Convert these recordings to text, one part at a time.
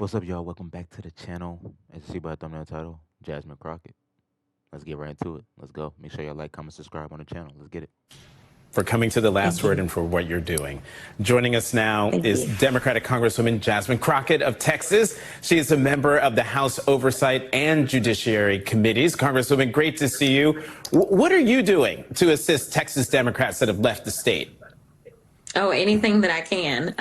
What's up, y'all? Welcome back to the channel. As you see by the thumbnail title, Jasmine Crockett. Let's get right into it. Let's go. Make sure y'all like, comment, subscribe on the channel. Let's get it. For coming to the last Thank word you. and for what you're doing. Joining us now Thank is you. Democratic Congresswoman Jasmine Crockett of Texas. She is a member of the House Oversight and Judiciary Committees. Congresswoman, great to see you. What are you doing to assist Texas Democrats that have left the state? Oh, anything that I can.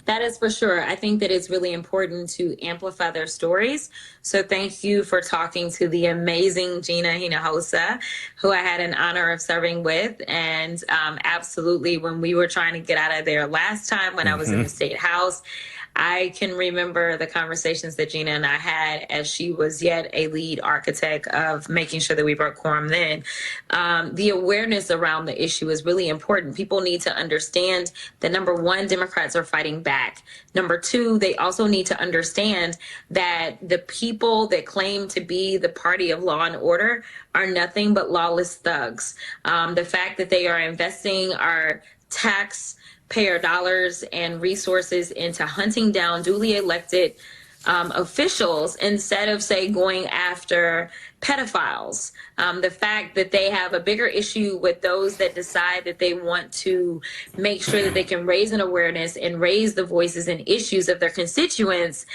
That is for sure. I think that it's really important to amplify their stories. So thank you for talking to the amazing Gina Hinojosa, who I had an honor of serving with. And absolutely, when we were trying to get out of there last time when I was in the state house, I can remember the conversations that Gina and I had as she was yet a lead architect of making sure that we broke quorum then. The awareness around the issue is really important. People need to understand that number one, Democrats are fighting back. Number two, they also need to understand that the people that claim to be the party of law and order are nothing but lawless thugs. The fact that they are investing our taxpayer dollars and resources into hunting down duly elected officials instead of, say, going after pedophiles. The fact that they have a bigger issue with those that decide that they want to make sure that they can raise an awareness and raise the voices and issues of their constituents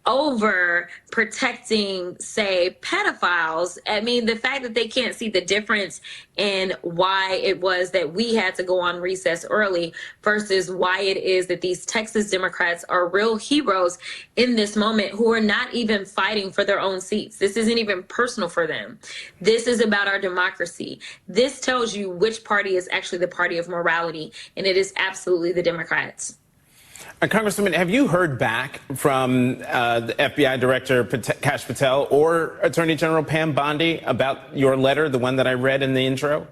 over protecting, say, pedophiles. I mean, the fact that they can't see the difference in why it was that we had to go on recess early versus why it is that these Texas Democrats are real heroes in this moment who are not even fighting for their own seats. This isn't even personal for them. This is about our democracy. This tells you which party is actually the party of morality, and it is absolutely the Democrats. Congresswoman, have you heard back from the FBI Director Kash Patel or Attorney General Pam Bondi about your letter, the one that I read in the intro?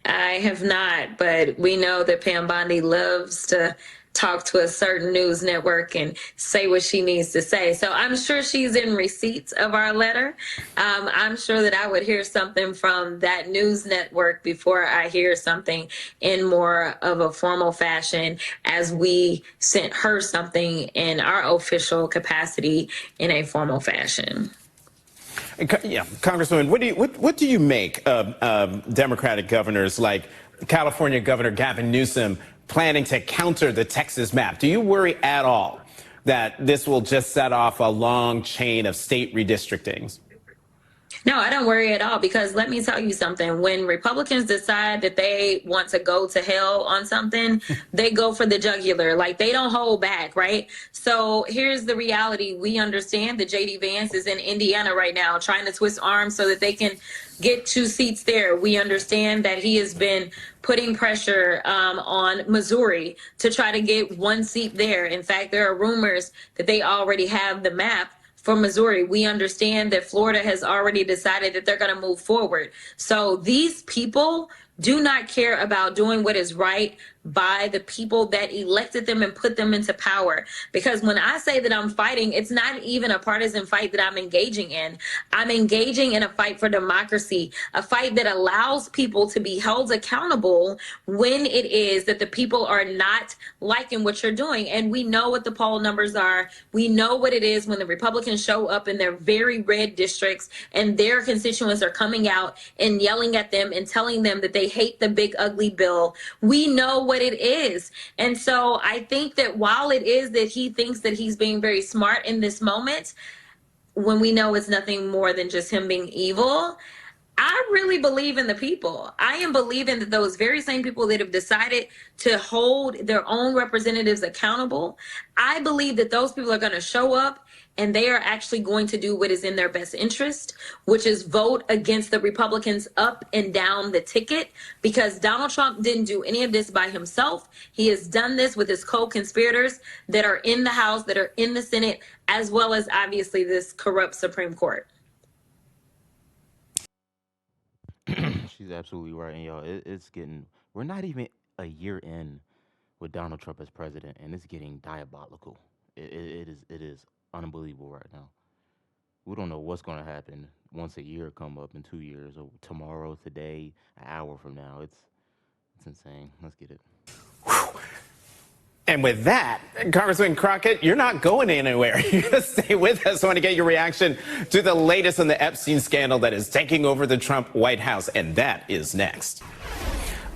I have not, but we know that Pam Bondi loves to talk to a certain news network and say what she needs to say. So I'm sure she's in receipts of our letter. I'm sure that I would hear something from that news network before I hear something in more of a formal fashion as we sent her something in our official capacity in a formal fashion. Yeah, Congresswoman, what do you make of Democratic governors like California Governor Gavin Newsom planning to counter the Texas map? Do you worry at all that this will just set off a long chain of state redistrictings? No, I don't worry at all because let me tell you something. When Republicans decide that they want to go to hell on something, they go for the jugular. Like they don't hold back, right? So here's the reality. We understand that JD Vance is in Indiana right now trying to twist arms so that they can get 2 seats there. We understand that he has been putting pressure on Missouri to try to get 1 seat there. In fact, there are rumors that they already have the map for Missouri. We understand that Florida has already decided that they're going to move forward. So these people do not care about doing what is right by the people that elected them and put them into power. Because when I say that I'm fighting, it's not even a partisan fight that I'm engaging in. I'm engaging in a fight for democracy, a fight that allows people to be held accountable when it is that the people are not liking what you're doing. And we know what the poll numbers are. We know what it is when the Republicans show up in their very red districts and their constituents are coming out and yelling at them and telling them that they hate the big ugly bill. We know what it is. And so I think that while it is that he thinks that he's being very smart in this moment, when we know it's nothing more than just him being evil, I really believe in the people. I am believing that those very same people that have decided to hold their own representatives accountable, I believe that those people are going to show up and they are actually going to do what is in their best interest, which is vote against the Republicans up and down the ticket, because Donald Trump didn't do any of this by himself. He has done this with his co-conspirators that are in the House, that are in the Senate, as well as obviously this corrupt Supreme Court. She's absolutely right. And y'all, it's getting, we're not even a year in with Donald Trump as president, and it's getting diabolical. It is unbelievable right now. We don't know what's going to happen once a year come up in 2 years or tomorrow, today, an hour from now. It's insane. Let's get it. And with that, Congressman Crockett, you're not going anywhere. You're going to stay with us. I want to get your reaction to the latest on the Epstein scandal that is taking over the Trump White House. And that is next.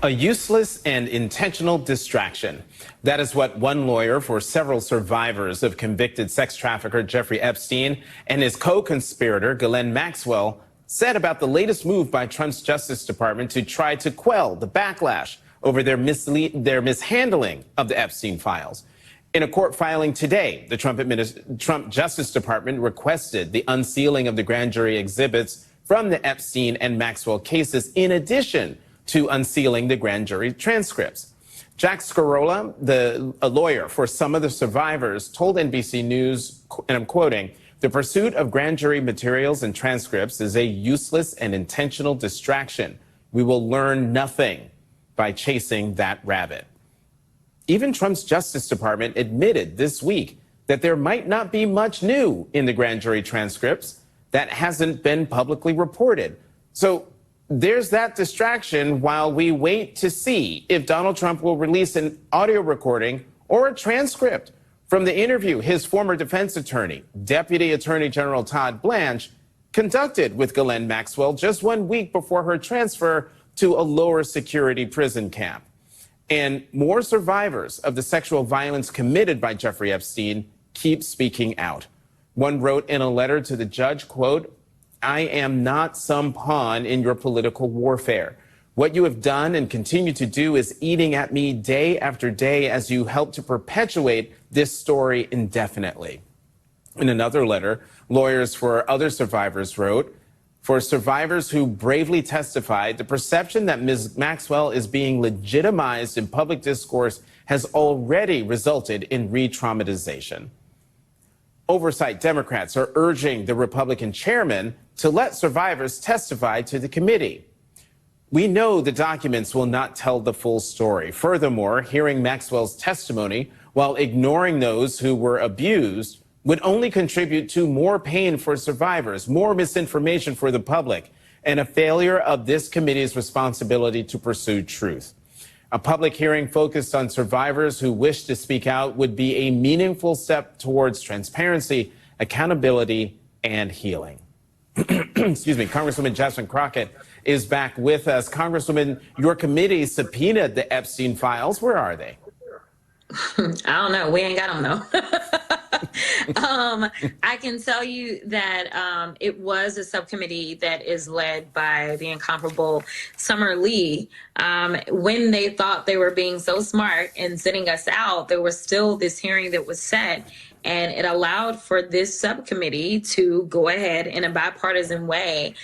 A useless and intentional distraction. That is what one lawyer for several survivors of convicted sex trafficker Jeffrey Epstein and his co-conspirator Ghislaine Maxwell said about the latest move by Trump's Justice Department to try to quell the backlash over their mishandling of the Epstein files. In a court filing today, the Trump Justice Department requested the unsealing of the grand jury exhibits from the Epstein and Maxwell cases, in addition to unsealing the grand jury transcripts. Jack Scarola, a lawyer for some of the survivors, told NBC News, and I'm quoting, "The pursuit of grand jury materials and transcripts is a useless and intentional distraction. We will learn nothing by chasing that rabbit." Even Trump's Justice Department admitted this week that there might not be much new in the grand jury transcripts that hasn't been publicly reported. So there's that distraction while we wait to see if Donald Trump will release an audio recording or a transcript from the interview his former defense attorney, Deputy Attorney General Todd Blanche, conducted with Ghislaine Maxwell just 1 week before her transfer to a lower security prison camp. And more survivors of the sexual violence committed by Jeffrey Epstein keep speaking out. One wrote in a letter to the judge, quote, "I am not some pawn in your political warfare. What you have done and continue to do is eating at me day after day as you help to perpetuate this story indefinitely." In another letter, lawyers for other survivors wrote, "For survivors who bravely testified, the perception that Ms. Maxwell is being legitimized in public discourse has already resulted in re-traumatization." Oversight Democrats are urging the Republican chairman to let survivors testify to the committee. "We know the documents will not tell the full story. Furthermore, hearing Maxwell's testimony while ignoring those who were abused would only contribute to more pain for survivors, more misinformation for the public, and a failure of this committee's responsibility to pursue truth. A public hearing focused on survivors who wish to speak out would be a meaningful step towards transparency, accountability, and healing." Excuse me, Congresswoman Jasmine Crockett is back with us. Congresswoman, your committee subpoenaed the Epstein files. Where are they? I don't know. We ain't got them though. I can tell you that it was a subcommittee that is led by the incomparable Summer Lee. When they thought they were being so smart and sitting us out, there was still this hearing that was set, and it allowed for this subcommittee to go ahead in a bipartisan way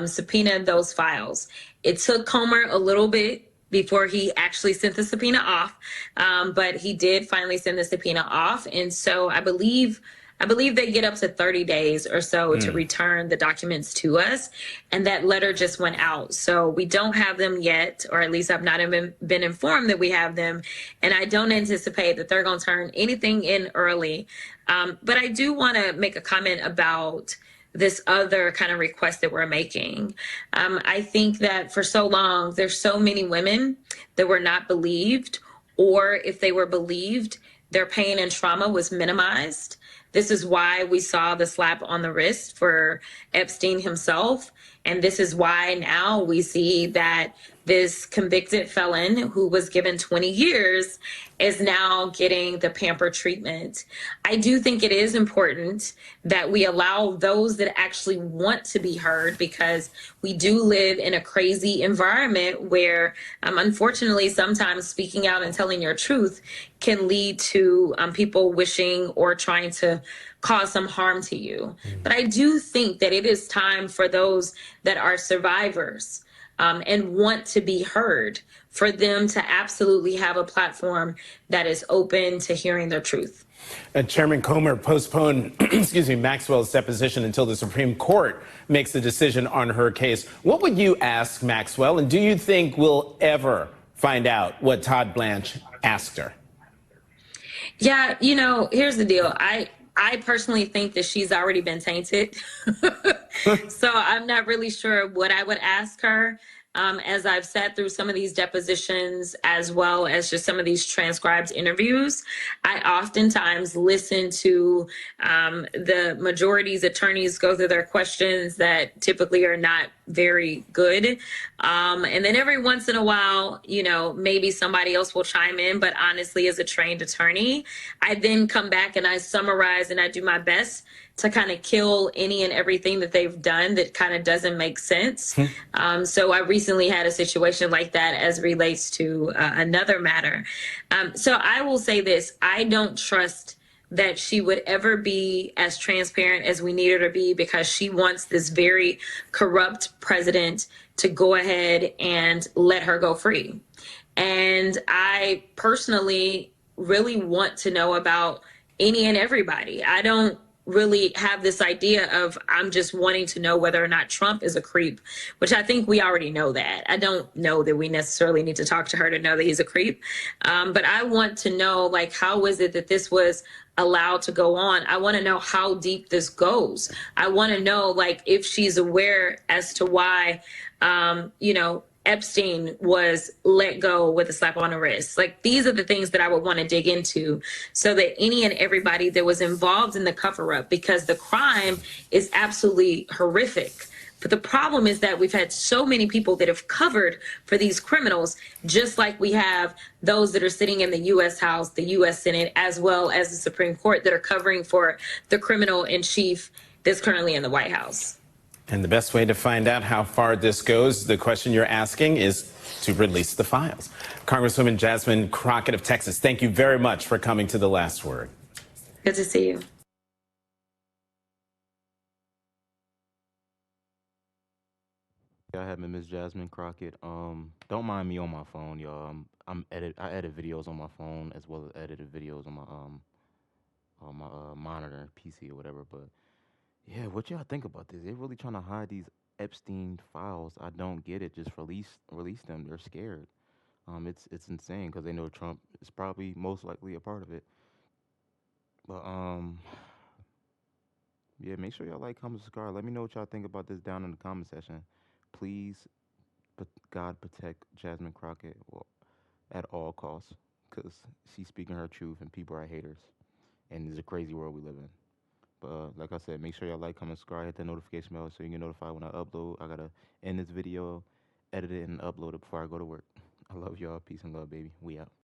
subpoena those files. It took Comer a little bit before he actually sent the subpoena off. But he did finally send the subpoena off. And so I believe they get up to 30 days or so to return the documents to us. And that letter just went out. So we don't have them yet, or at least I've not even been informed that we have them. And I don't anticipate that they're going to turn anything in early. But I do want to make a comment about this other kind of request that we're making. I think that for so long, there's so many women that were not believed, or if they were believed, their pain and trauma was minimized. This is why we saw the slap on the wrist for Epstein himself. And this is why now we see that this convicted felon who was given 20 years is now getting the pamper treatment. I do think it is important that we allow those that actually want to be heard, because we do live in a crazy environment where, unfortunately, sometimes speaking out and telling your truth can lead to people wishing or trying to cause some harm to you. But I do think that it is time for those that are survivors and want to be heard, for them to absolutely have a platform that is open to hearing their truth. Chairman Comer postponed, excuse me, Maxwell's deposition until the Supreme Court makes a decision on her case. What would you ask Maxwell, and do you think we'll ever find out what Todd Blanche asked her? Yeah, here's the deal. I personally think that she's already been tainted. So I'm not really sure what I would ask her. as I've sat through some of these depositions as well as just some of these transcribed interviews, I oftentimes listen to the majority's attorneys go through their questions that typically are not very good. And then every once in a while, maybe somebody else will chime in. But honestly, as a trained attorney, I then come back and I summarize and I do my best to kind of kill any and everything that they've done that kind of doesn't make sense. So I recently had a situation like that as relates to another matter. So I will say this: I don't trust that she would ever be as transparent as we need her to be, because she wants this very corrupt president to go ahead and let her go free. And I personally really want to know about any and everybody. I don't really have this idea of I'm just wanting to know whether or not Trump is a creep, which I think we already know that. I don't know that we necessarily need to talk to her to know that he's a creep. But I want to know, like, how is it that this was allowed to go on? I want to know how deep this goes. I want to know, like, if she's aware as to why, Epstein was let go with a slap on the wrist. Like, these are the things that I would want to dig into, so that any and everybody that was involved in the cover up, because the crime is absolutely horrific. But the problem is that we've had so many people that have covered for these criminals, just like we have those that are sitting in the U.S. House, the U.S. Senate, as well as the Supreme Court, that are covering for the criminal in chief that's currently in the White House. And the best way to find out how far this goes, the question you're asking, is to release the files. Congresswoman Jasmine Crockett of Texas, thank you very much for coming to The Last Word. Good to see you. I have Miss Jasmine Crockett. Don't mind me on my phone, y'all. I edit videos on my phone as well as edited videos on my monitor, PC or whatever. But yeah, what y'all think about this? They're really trying to hide these Epstein files. I don't get it. Just release them. They're scared. It's insane because they know Trump is probably most likely a part of it. But yeah, make sure y'all like, comment, subscribe. Let me know what y'all think about this down in the comment section. Please, but God protect Jasmine Crockett, well, at all costs, because she's speaking her truth and people are haters, and it's a crazy world we live in. But like I said, make sure y'all like, comment, subscribe, hit that notification bell so you get notified when I upload. I gotta end this video, edit it, and upload it before I go to work. I love y'all. Peace and love, baby. We out.